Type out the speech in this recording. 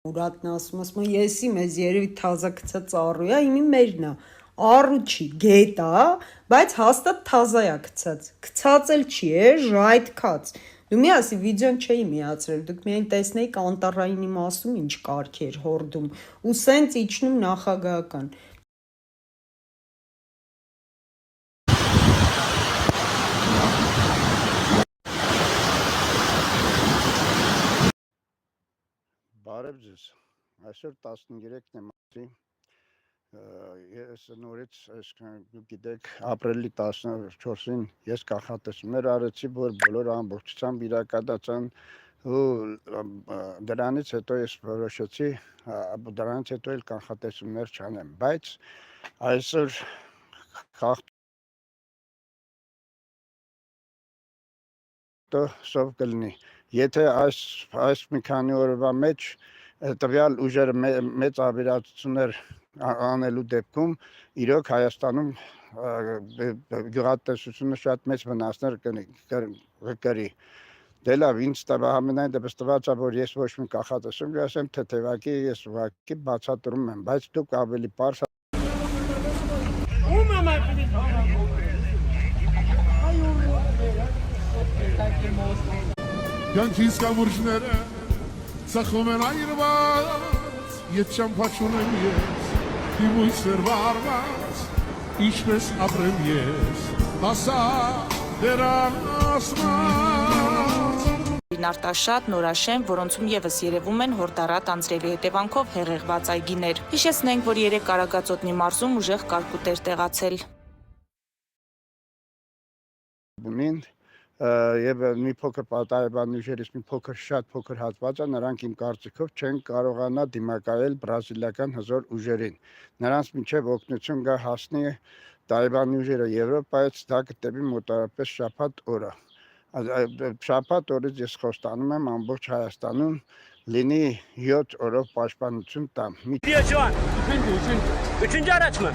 Ուրատն ասում եսի մեզ երևի թազա գցած առու է, իմի մերն է, առու չի, գետ է, բայց հաստատ թազա է գցած էլ չի, ժայթ կաց, դու մի ասի վիդեոն չէի միացրել, դուք միայն տեսնեիք անտառայինի մասում ինչ կարգ էր հորդում, ու սենց իջնում նախագահական, Բարև ձեզ, այսօր 13-ն է մարտի, ես նորից, դուք գիտեք, ապրիլի 14-ին ես կանխատեսումներ արեցի, որ բոլոր ամբողջությամբ իրականացան ու դրանից հետո ես որոշեցի, դրանից հետո էլ կանխատեսումներ չանեմ, բայց այսօր խախտը սով կլինի, եթե այս մի քանի օրվա մեջ տվյալ ուժերը մեծ ավերածություններ անելու դեպքում իրոք Հայաստանում գյուղատնտեսությունը շատ մեծ վնասներ կկրի։ Դե լավ, ինձ ամենայն դեպս տված է, որ ես ոչ մի կանխատեսում չասեմ, թեթևակի ես ուղղակի բացատրում եմ, բայց դուք ավելի պարզ Կյանքիս կամուրջները ծխում են այրված, ետ ճամփաչուն եմ ես, իմ ույսեր վարված, ինչպես ապրեմ ես, հասա դերան ասված։ Արտաշատ, Նորաշեն, որոնցում եւս երևում են հորդառատ անձրևի հետևանքով հեղեղված այգիներ։ Հիշեցնենք, որ 3 Կարագածոտնի մարզում ուժեղ կարկուտ էր տեղացել։ Եվ մի փոքր պատահաբանուժերից մի փոքր շատ փոքր հատված է, նրանք իմ կարծիքով չեն կարողանա դիմակայել բրազիլիական հզոր ուժերին։ Նրանց մինչև օգնություն գա հասնի տարեբանուժերը Եվրոպայից, դա կտևի մոտավորապես շաբաթ օրը։ Շաբաթ օրից ես խոստանում եմ ամբողջ Հայաստանում լինի 7 օրով պաշտպանություն տամ։ Üçüncü araç mı?